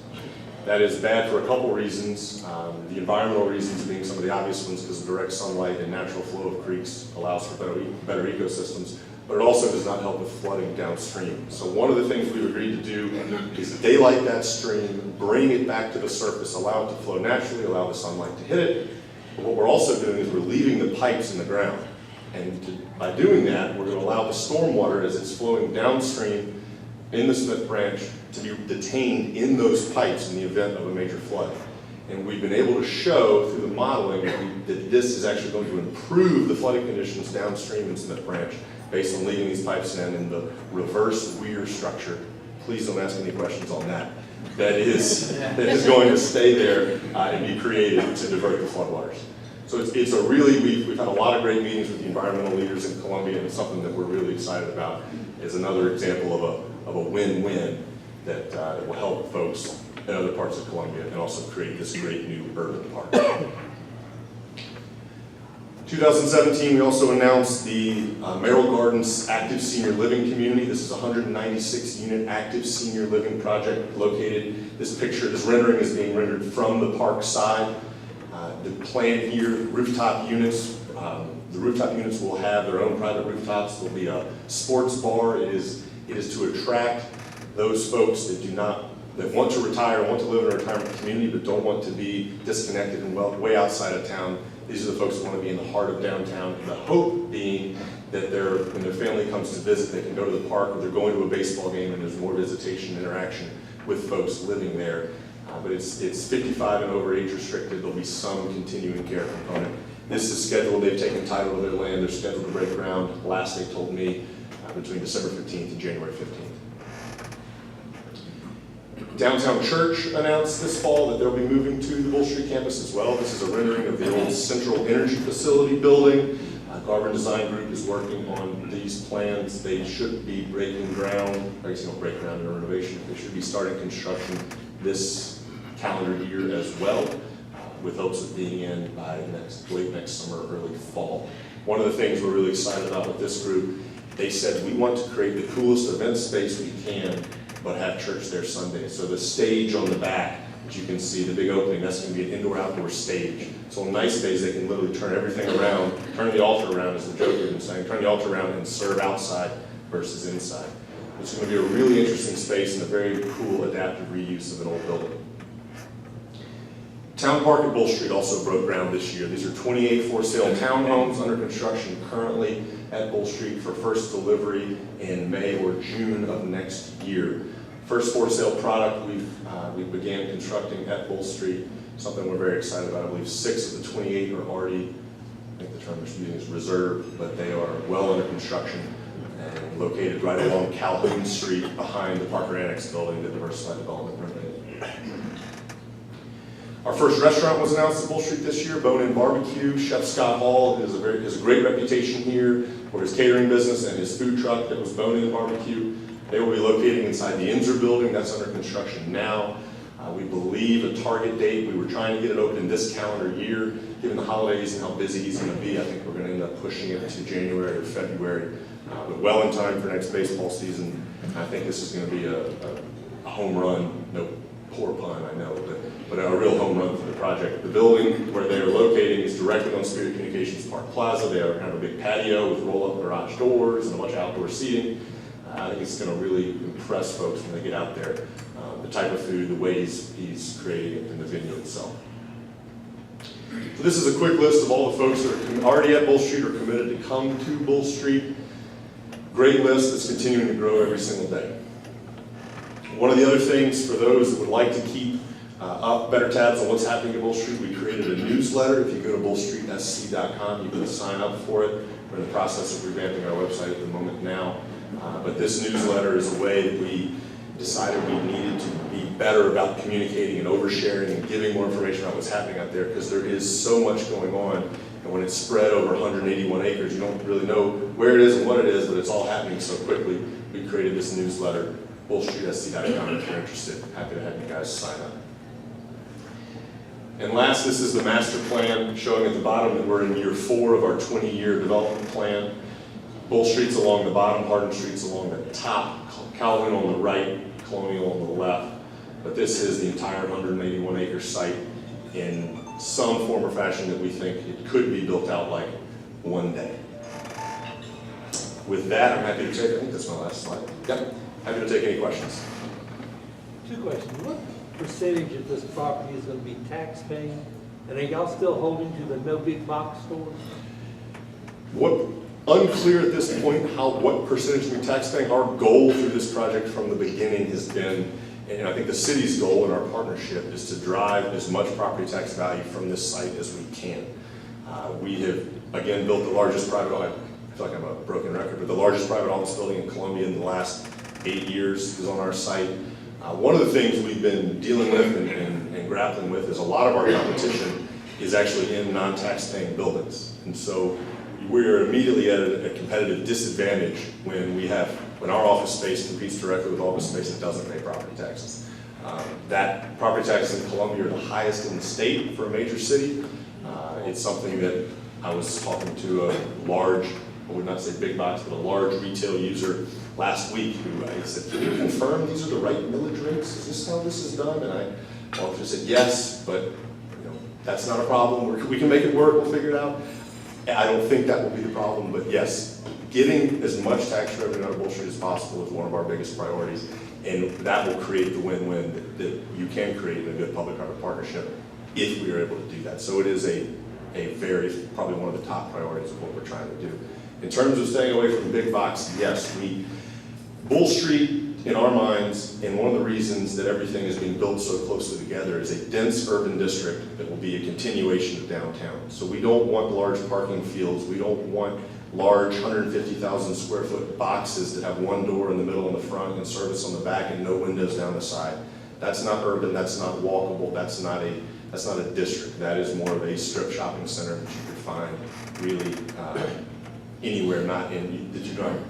[SPEAKER 13] That is bad for a couple reasons. The environmental reasons being some of the obvious ones, because direct sunlight and natural flow of creeks allows for better ecosystems, but it also does not help with flooding downstream. So one of the things we've agreed to do is daylight that stream, bring it back to the surface, allow it to flow naturally, allow the sunlight to hit it. But what we're also doing is we're leaving the pipes in the ground. And by doing that, we're going to allow the stormwater as it's flowing downstream in the Smith Branch to be detained in those pipes in the event of a major flood. And we've been able to show through the modeling that this is actually going to improve the flooding conditions downstream in Smith Branch based on leaving these pipes in the reverse weir structure. Please don't ask any questions on that. That is going to stay there and be created to divert the floodwaters. So it's a really, we've had a lot of great meetings with the environmental leaders in Columbia, and it's something that we're really excited about. Is another example of a win-win that will help folks in other parts of Columbia and also create this great new urban park. 2017, we also announced the Merrill Gardens Active Senior Living Community. This is a 196-unit active senior living project located. This rendering is being rendered from the park side. The plan here, rooftop units. The rooftop units will have their own private rooftops. There'll be a sports bar. It is to attract those folks that want to retire, want to live in a retirement community, but don't want to be disconnected and way outside of town. These are the folks that want to be in the heart of downtown. And the hope being that when their family comes to visit, they can go to the park, or they're going to a baseball game and there's more visitation interaction with folks living there. But it's 55 and over, age restricted. There'll be some continuing care component. This is scheduled. They've taken title of their land. They're scheduled to break ground, last they told me, between December 15th and January 15th. Downtown Church announced this fall that they'll be moving to the Bull Street campus as well. This is a rendering of the old Central Energy Facility building. Garvin Design Group is working on these plans. They should be breaking ground, I guess you don't break ground in a renovation. They should be starting construction this calendar year as well, with hopes of being in by late next summer, early fall. One of the things we're really excited about with this group, they said we want to create the coolest event space we can, but have church there Sunday. So the stage on the back, which you can see, the big opening, that's going to be an indoor-outdoor stage. So on nice days, they can literally turn everything around, turn the altar around, as the joke has been saying, turn the altar around and serve outside versus inside. It's going to be a really interesting space and a very cool adaptive reuse of an old building. Town Park at Bull Street also broke ground this year. These are 28 for-sale townhomes under construction currently at Bull Street for first delivery in May or June of next year. First for-sale product we began constructing at Bull Street, something we're very excited about. I believe 6 of the 28 are already, I think the term they're using is reserved, but they are well under construction and located right along Calhoun Street behind the Parker Annex building, the diversified development renovated. Our first restaurant was announced at Bull Street this year, Bone In Barbecue. Chef Scott Hall has a great reputation here for his catering business and his food truck that was Bone In Barbecue. They will be locating inside the Inzer building. That's under construction now. We believe a target date. We were trying to get it open in this calendar year. Given the holidays and how busy he's going to be, I think we're going to end up pushing it to January or February but well in time for next baseball season. I think this is going to be a home run, no poor pun, I know, but a real home run for the project. The building where they are locating is directly on Spirit Communications Park Plaza. They have a big patio with roll-up garage doors and a bunch of outdoor seating. I think it's going to really impress folks when they get out there. The type of food, the way he's creating it, and the venue itself. So this is a quick list of all the folks that are already at Bull Street or committed to come to Bull Street. Great list that's continuing to grow every single day. One of the other things for those that would like to keep up better tabs on what's happening at Bull Street, we created a newsletter. If you go to bullstreetsc.com, you can sign up for it. We're in the process of revamping our website at the moment now. But this newsletter is a way that we decided we needed to be better about communicating and oversharing and giving more information about what's happening out there, because there is so much going on. And when it's spread over 181 acres, you don't really know where it is and what it is, but it's all happening so quickly. We created this newsletter, bullstreetsc.com, if you're interested. Happy to have you guys sign up. And last, this is the master plan, showing at the bottom that we're in year 4 of our 20-year development plan. Bull Street's along the bottom, Hardin Street's along the top, Calhoun on the right, Colonial on the left. But this is the entire 181-acre site in some form or fashion that we think it could be built out like one day. With that, I'm happy to take, I think that's my last slide. Yep, happy to take any questions.
[SPEAKER 14] 2 questions. What percentage of this property is going to be tax paying? And are y'all still holding to the no big box stores?
[SPEAKER 13] Unclear at this point what percentage we tax paying. Our goal through this project from the beginning has been, and I think the city's goal in our partnership is to drive as much property tax value from this site as we can. We have, again, built the largest private, I feel like I'm a broken record, but the largest private office building in Columbia in the last 8 years is on our site. One of the things we've been dealing with and grappling with is a lot of our competition is actually in non-tax paying buildings. And so we're immediately at a competitive disadvantage when our office space competes directly with office space that doesn't pay property taxes. That property taxes in Columbia are the highest in the state for a major city. It's something that I was talking to a large, I would not say big box, but a large retail user last week who I said, "Can you confirm these are the right millage rates? Is this how this is done?" And I often said, "Yes, but that's not a problem. We can make it work. We'll figure it out." I don't think that will be the problem, but yes, getting as much tax revenue out of Bull Street as possible is one of our biggest priorities, and that will create the win-win that you can create in a good public-private partnership if we are able to do that. So it is probably one of the top priorities of what we're trying to do. In terms of staying away from big box, yes, Bull Street, in our minds, and one of the reasons that everything is being built so closely together is a dense urban district that will be a continuation of downtown. So we don't want large parking fields. We don't want large 150,000 square foot boxes that have one door in the middle and the front and service on the back and no windows down the side. That's not urban, that's not walkable, that's not a district. That is more of a strip shopping center that you could find really anywhere that you don't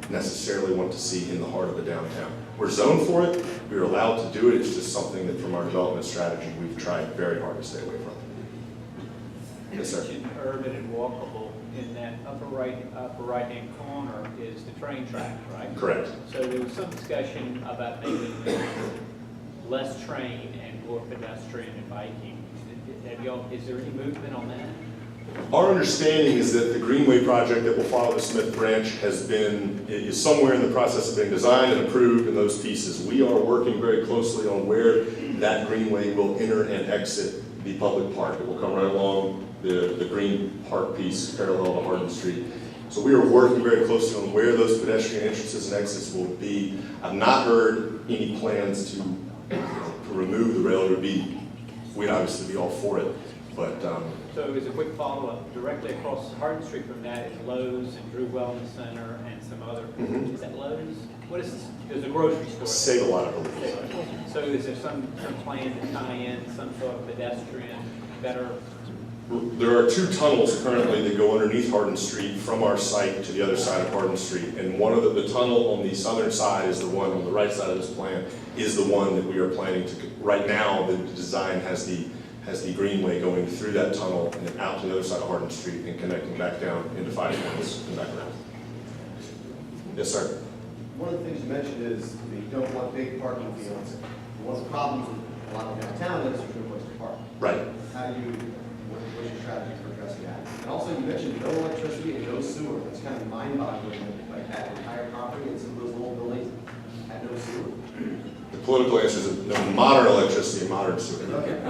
[SPEAKER 13] necessarily want to see in the heart of a downtown. We're zoned for it, we're allowed to do it, it's just something that from our development strategy we've tried very hard to stay away from. Yes, sir.
[SPEAKER 5] You mentioned urban and walkable. In that upper right-hand corner is the train track, right?
[SPEAKER 13] Correct.
[SPEAKER 5] So there was some discussion about making less train and more pedestrian and biking. Is there any movement on that?
[SPEAKER 13] Our understanding is that the Greenway project that will follow the Smith Branch is somewhere in the process of being designed and approved in those pieces. We are working very closely on where that Greenway will enter and exit the public park. It will come right along the green park piece parallel to Hardin Street. So we are working very closely on where those pedestrian entrances and exits will be. I've not heard any plans to remove the rail. We'd obviously be all for it, but
[SPEAKER 5] so as a quick follow-up, directly across Hardin Street from that is Lowe's and Drew Wellness Center and some other, is that Lowe's? What is this? There's a grocery store.
[SPEAKER 13] Save a lot of belief.
[SPEAKER 5] So is there some plan to tie in some sort of pedestrian, better?
[SPEAKER 13] There are 2 tunnels currently that go underneath Hardin Street from our site to the other side of Hardin Street. And one of the tunnel on the southern side is the one on the right side of this plan, is the one that we are planning to, right now the design has the greenway going through that tunnel and then out to the other side of Hardin Street and connecting back down into 5 Points and back around. Yes, sir.
[SPEAKER 15] One of the things you mentioned is you don't want big parking fields. One of the problems with a lot of downtown is there's no place to park.
[SPEAKER 13] Right.
[SPEAKER 15] How do you, what's your strategy for addressing that? And also you mentioned no electricity and no sewer. That's kind of mind-boggling, like that entire property and some of those old buildings had no sewer.
[SPEAKER 13] The political answer is no modern electricity and modern sewer.
[SPEAKER 15] Okay.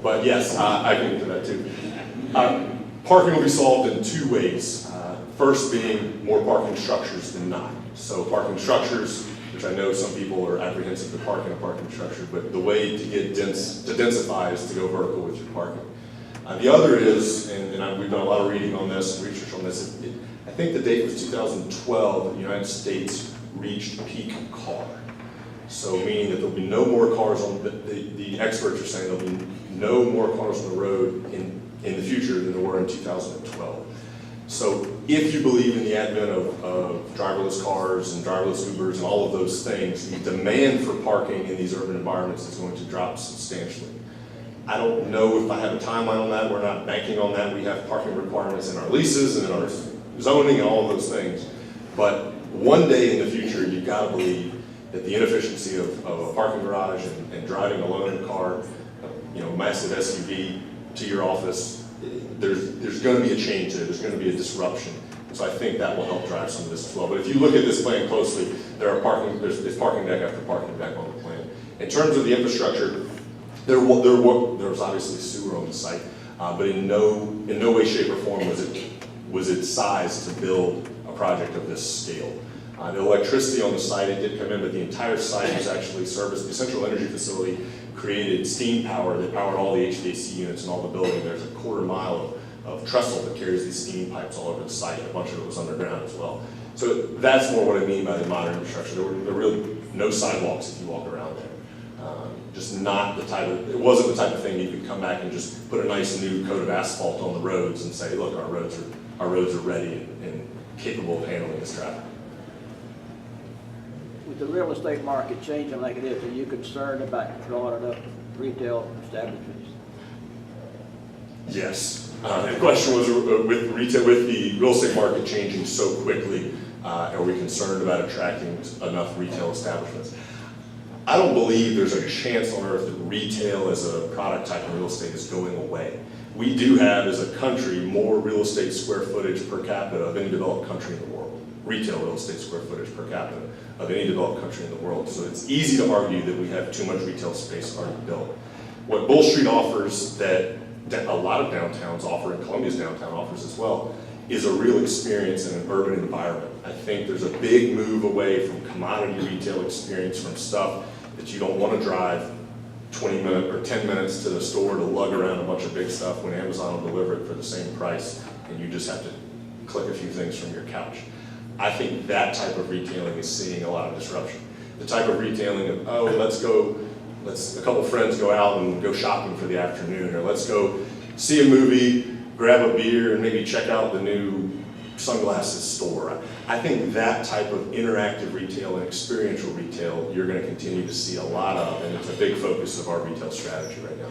[SPEAKER 13] But yes, I can get to that too. Parking will be solved in two ways. First being more parking structures than not. So parking structures, which I know some people are apprehensive to park in a parking structure, but the way to get to densify is to go vertical with your parking. The other is, and we've done a lot of reading on this and research on this, I think the date was 2012 that the United States reached peak car. So meaning that there'll be no more cars on, the experts are saying there'll be no more cars on the road in the future than there were in 2012. So if you believe in the advent of driverless cars and driverless Ubers and all of those things, the demand for parking in these urban environments is going to drop substantially. I don't know if I have a timeline on that. We're not banking on that. We have parking requirements in our leases and in our zoning and all of those things. But one day in the future, you've got to believe that the inefficiency of a parking garage and driving alone in a car, massive SUV to your office, there's going to be a change there. There's going to be a disruption. So I think that will help drive some of this as well. But if you look at this plan closely, there's parking deck after parking deck on the plan. In terms of the infrastructure, there was obviously sewer on the site, but in no way, shape, or form was it sized to build a project of this scale. The electricity on the site, it did come in, but the entire site was actually serviced. The central energy facility created steam power that powered all the HVAC units and all the building. There's a quarter mile of trestle that carries these steam pipes all over the site. A bunch of it was underground as well. So that's more what I mean by the modern infrastructure. There were really no sidewalks if you walk around there. Just not the type of, it wasn't the type of thing you could come back and just put a nice new coat of asphalt on the roads and say, look, our roads are ready and capable of handling this traffic.
[SPEAKER 16] With the real estate market changing like it is, are you concerned about drawing up retail establishments?
[SPEAKER 13] Yes. The question was with the real estate market changing so quickly, are we concerned about attracting enough retail establishments? I don't believe there's a chance on earth that retail as a product type of real estate is going away. We do have, as a country, more real estate square footage per capita of any developed country in the world. Retail real estate square footage per capita of any developed country in the world. So it's easy to argue that we have too much retail space already built. What Bull Street offers that a lot of downtowns offer, and Columbia's downtown offers as well, is a real experience in an urban environment. I think there's a big move away from commodity retail experience, from stuff that you don't want to drive 20 minutes or 10 minutes to the store to lug around a bunch of big stuff when Amazon will deliver it for the same price and you just have to click a few things from your couch. I think that type of retailing is seeing a lot of disruption. The type of retailing of, oh, let's a couple friends go out and go shopping for the afternoon, or let's go see a movie, grab a beer, and maybe check out the new sunglasses store. I think that type of interactive retail and experiential retail you're going to continue to see a lot of, and it's a big focus of our retail strategy right now.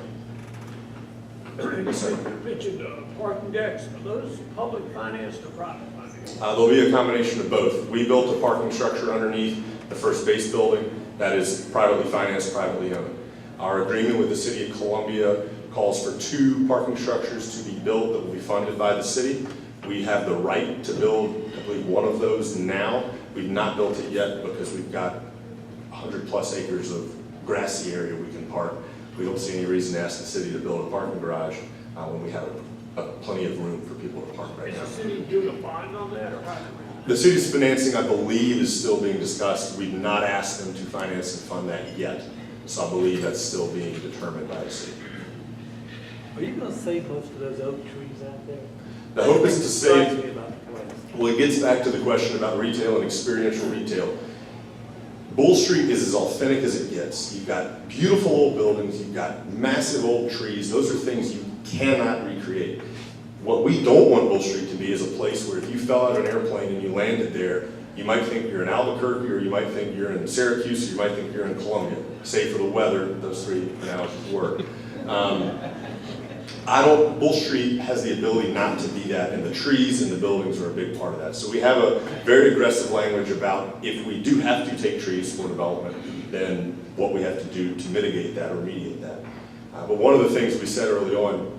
[SPEAKER 14] You mentioned parking decks. Are those public financed or private financed?
[SPEAKER 13] There'll be a combination of both. We built a parking structure underneath the first base building that is privately financed, privately owned. Our agreement with the City of Columbia calls for 2 parking structures to be built that will be funded by the city. We have the right to build, I believe, one of those now. We've not built it yet because we've got 100+ acres of grassy area we can park. We don't see any reason to ask the city to build a parking garage when we have plenty of room for people to park right now.
[SPEAKER 14] Is the city doing a bond on that, or how do we?
[SPEAKER 13] The city's financing, I believe, is still being discussed. We've not asked them to finance and fund that yet. So I believe that's still being determined by the city.
[SPEAKER 14] Are you going to save most of those oak trees out there?
[SPEAKER 13] The hope is to save, well, it gets back to the question about retail and experiential retail. Bull Street is as authentic as it gets. You've got beautiful old buildings, you've got massive old trees. Those are things you cannot recreate. What we don't want Bull Street to be is a place where if you fell out of an airplane and you landed there, you might think you're in Albuquerque, or you might think you're in Syracuse, or you might think you're in Columbia. Save for the weather, those 3 analogies work. Bull Street has the ability not to be that, and the trees and the buildings are a big part of that. So we have a very aggressive language about if we do have to take trees for development, then what we have to do to mitigate that or mediate that. But one of the things we said early on,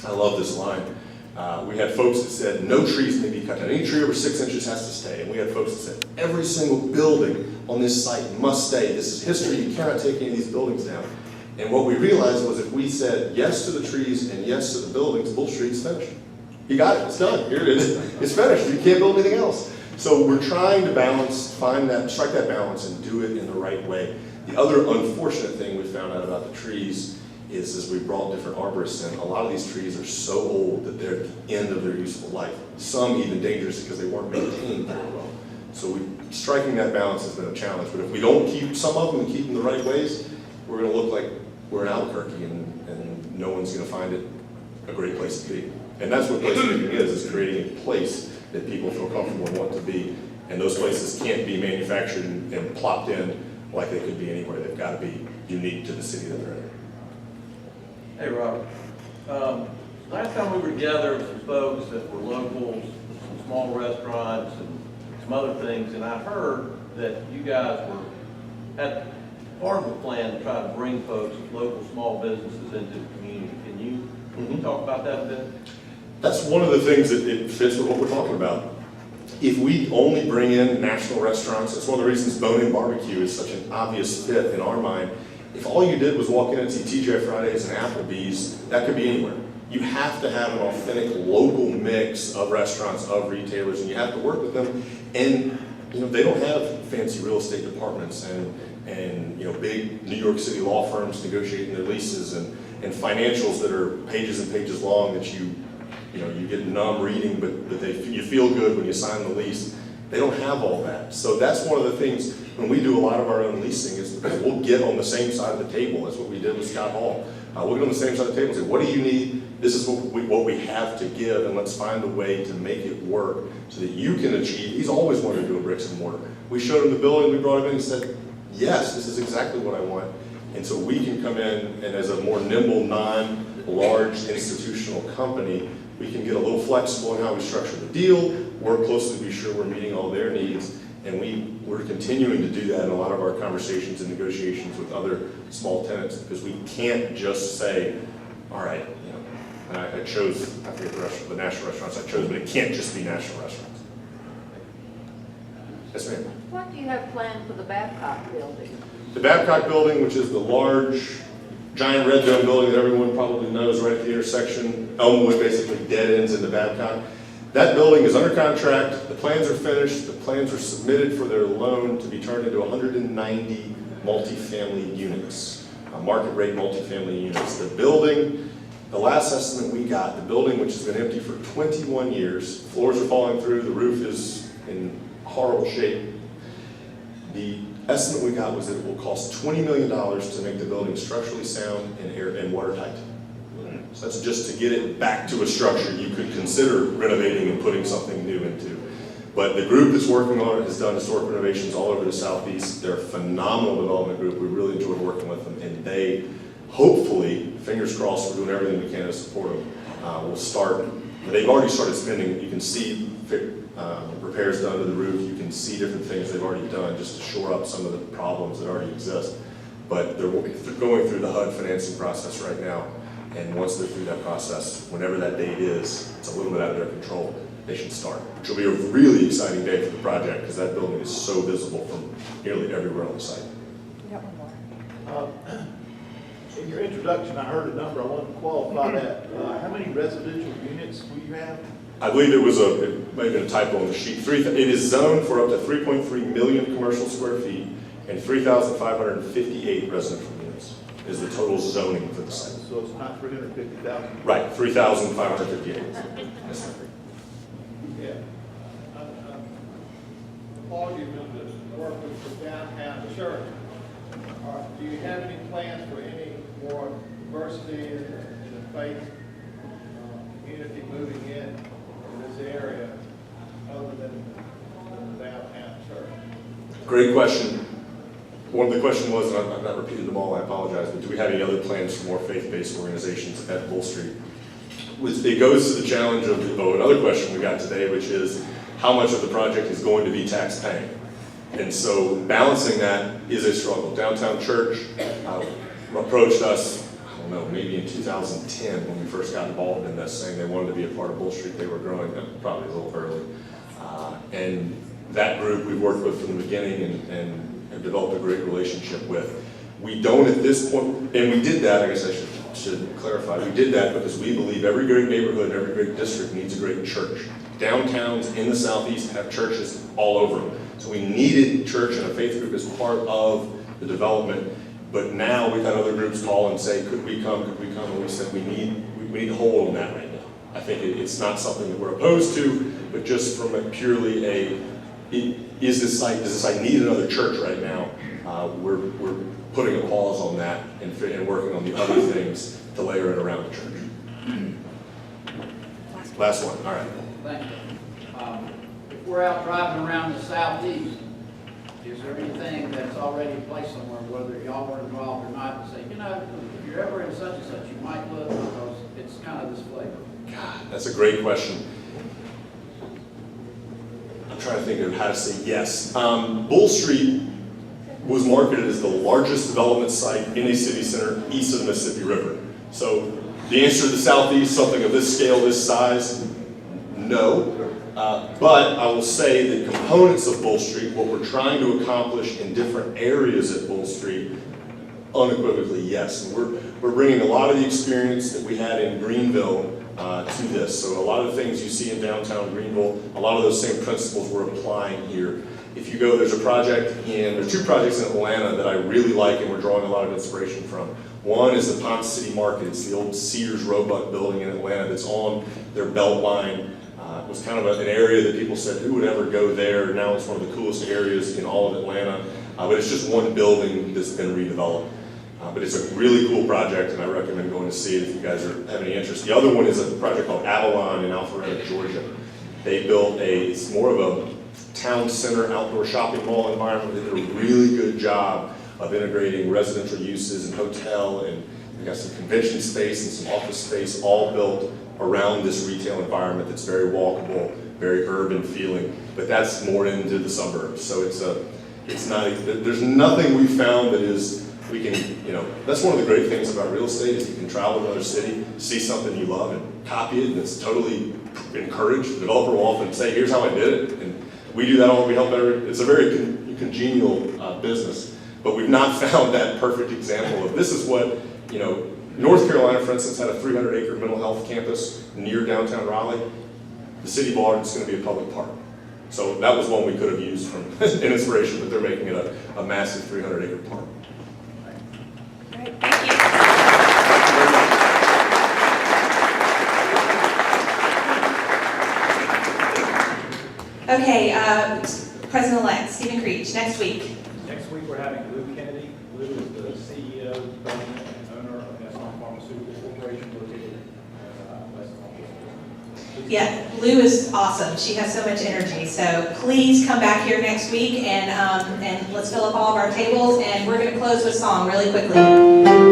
[SPEAKER 13] I love this line, we had folks that said no trees may be cut down. Any tree over 6 inches has to stay. And we had folks that said every single building on this site must stay. This is history. You cannot take any of these buildings down. And what we realized was if we said yes to the trees and yes to the buildings, Bull Street's finished. You got it. It's done. Here it is. It's finished. You can't build anything else. So we're trying to balance, strike that balance and do it in the right way. The other unfortunate thing we found out about the trees is as we brought different arborists in, a lot of these trees are so old that they're at the end of their useful life. Some even dangerous because they weren't maintained very well. So striking that balance has been a challenge. But if we don't keep some of them and keep them the right ways, we're going to look like we're in Albuquerque and no one's going to find it a great place to be. And that's what placemaking is creating a place that people feel comfortable and want to be. And those places can't be manufactured and plopped in like they could be anywhere. They've got to be unique to the city that they're in.
[SPEAKER 17] Hey, Robert. Last time we were together with some folks that were locals, some small restaurants and some other things, and I heard that you guys had part of the plan to try to bring folks, local small businesses into the community. Can you talk about that a bit?
[SPEAKER 13] That's one of the things that it fits with what we're talking about. If we only bring in national restaurants, it's one of the reasons Bone-In Barbecue is such an obvious fit in our mind. If all you did was walk in and see TGI Fridays and Applebee's, that could be anywhere. You have to have an authentic local mix of restaurants, of retailers, and you have to work with them. And they don't have fancy real estate departments and big New York City law firms negotiating their leases and financials that are pages and pages long that you get numb reading, but you feel good when you sign the lease. They don't have all that. So that's one of the things when we do a lot of our own leasing is because we'll get on the same side of the table. That's what we did with Scott Hall. We'll get on the same side of the table and say, what do you need? This is what we have to give, and let's find a way to make it work so that you can achieve. He's always wanted to do a bricks and mortar. We showed him the building, we brought him in, he said, yes, this is exactly what I want. And so we can come in and as a more nimble, non-large institutional company, we can get a little flexible in how we structure the deal, work closely to be sure we're meeting all their needs, and we're continuing to do that in a lot of our conversations and negotiations with other small tenants, because we can't just say, all right, and I chose, I forget the national restaurants I chose, but it can't just be national restaurants. Yes, ma'am.
[SPEAKER 18] What do you have planned for the Babcock building?
[SPEAKER 13] The Babcock building, which is the large, giant red dome building that everyone probably knows right at the intersection, Elmwood basically dead ends into Babcock. That building is under contract, the plans are finished, the plans are submitted for their loan to be turned into 190 multifamily units, market rate multifamily units. The building, the last estimate we got, the building which has been empty for 21 years, floors are falling through, the roof is in horrible shape. The estimate we got was that it will cost $20 million to make the building structurally sound and watertight. So that's just to get it back to a structure you could consider renovating and putting something new into. But the group that's working on it has done historic renovations all over the Southeast. They're a phenomenal development group. We really enjoyed working with them, and they hopefully, fingers crossed, we're doing everything we can to support them. We'll start. They've already started spending. You can see repairs done to the roof. You can see different things they've already done just to shore up some of the problems that already exist. But they're going through the HUD financing process right now. And once they're through that process, whenever that date is, it's a little bit out of their control, they should start. Which will be a really exciting day for the project because that building is so visible from nearly everywhere on the site.
[SPEAKER 6] In your introduction, I heard a number. I wanted to qualify that. How many residential units will you have?
[SPEAKER 13] I believe it may have been a typo on the sheet. It is zoned for up to 3.3 million commercial square feet and 3,558 residential units is the total zoning for the site.
[SPEAKER 6] So it's not 350,000?
[SPEAKER 13] Right, 3,558. Yes,
[SPEAKER 19] yeah. Volume of the work with the downtown church. Do you have any plans for any more diversity in the faith community moving in this area other than the downtown church?
[SPEAKER 13] Great question. One of the question was, and I've not repeated them all, I apologize, but do we have any other plans for more faith-based organizations at Bull Street? it goes to the challenge of another question we got today, which is how much of the project is going to be tax paying? And so balancing that is a struggle. Downtown Church approached us, I don't know, maybe in 2010 when we first got involved in this, saying they wanted to be a part of Bull Street. They were growing, probably a little early. And that group we've worked with from the beginning and have developed a great relationship with. We don't at this point, and we did that, I guess I should clarify, we did that because we believe every great neighborhood, every great district needs a great church. Downtowns in the southeast have churches all over them. So we needed church and a faith group as part of the development. But now we've had other groups call and say, could we come? And we said we need to hold on that right now. I think it's not something that we're opposed to, but just from a purely does this site need another church right now? We're putting a pause on that and working on the other things to layer it around the church. Last one, all right.
[SPEAKER 20] Thank you. If we're out driving around the southeast, is there anything that's already in place somewhere, whether y'all were involved or not, to say, you know, if you're ever in such and such, you might look because it's kind of this flavor?
[SPEAKER 13] God, that's a great question. I'm trying to think of how to say yes. Bull Street was marketed as the largest development site in a city center east of the Mississippi River. So the answer to the southeast, something of this scale, this size, no. But I will say the components of Bull Street, what we're trying to accomplish in different areas at Bull Street, unequivocally yes. And we're bringing a lot of the experience that we had in Greenville to this. So a lot of the things you see in downtown Greenville, a lot of those same principles we're applying here. If you go, there's two projects in Atlanta that I really like and we're drawing a lot of inspiration from. One is the Ponce City Market. It's the old Sears Roebuck building in Atlanta that's on their belt line. It was kind of an area that people said, who would ever go there? Now it's one of the coolest areas in all of Atlanta. But it's just one building that's been redeveloped. But it's a really cool project, and I recommend going to see it if you guys have any interest. The other one is a project called Avalon in Alpharetta, Georgia. They built it's more of a town center outdoor shopping mall environment. They did a really good job of integrating residential uses and hotel, and they got some convention space and some office space all built around this retail environment that's very walkable, very urban feeling, but that's more into the suburbs. So there's nothing we found that that's one of the great things about real estate is you can travel to another city, see something you love and copy it, and it's totally encouraged. The developer will often say, here's how I did it, and we do that all, we help it's a very congenial business, but we've not found that perfect example of this is what, North Carolina, for instance, had a 300-acre mental health campus near downtown Raleigh. The city bought it, it's going to be a public park. So that was one we could have used from an inspiration, but they're making it a massive 300-acre park.
[SPEAKER 1] Great, thank you. Okay, President-elect Stephen Creech, next week.
[SPEAKER 21] Next week we're having Lou Kennedy. Lou is the CEO, president, and owner of National Pharmaceutical Corporation located in West Palm.
[SPEAKER 1] Yeah, Lou is awesome. She has so much energy. So please come back here next week and let's fill up all of our tables. And we're going to close with a song really quickly.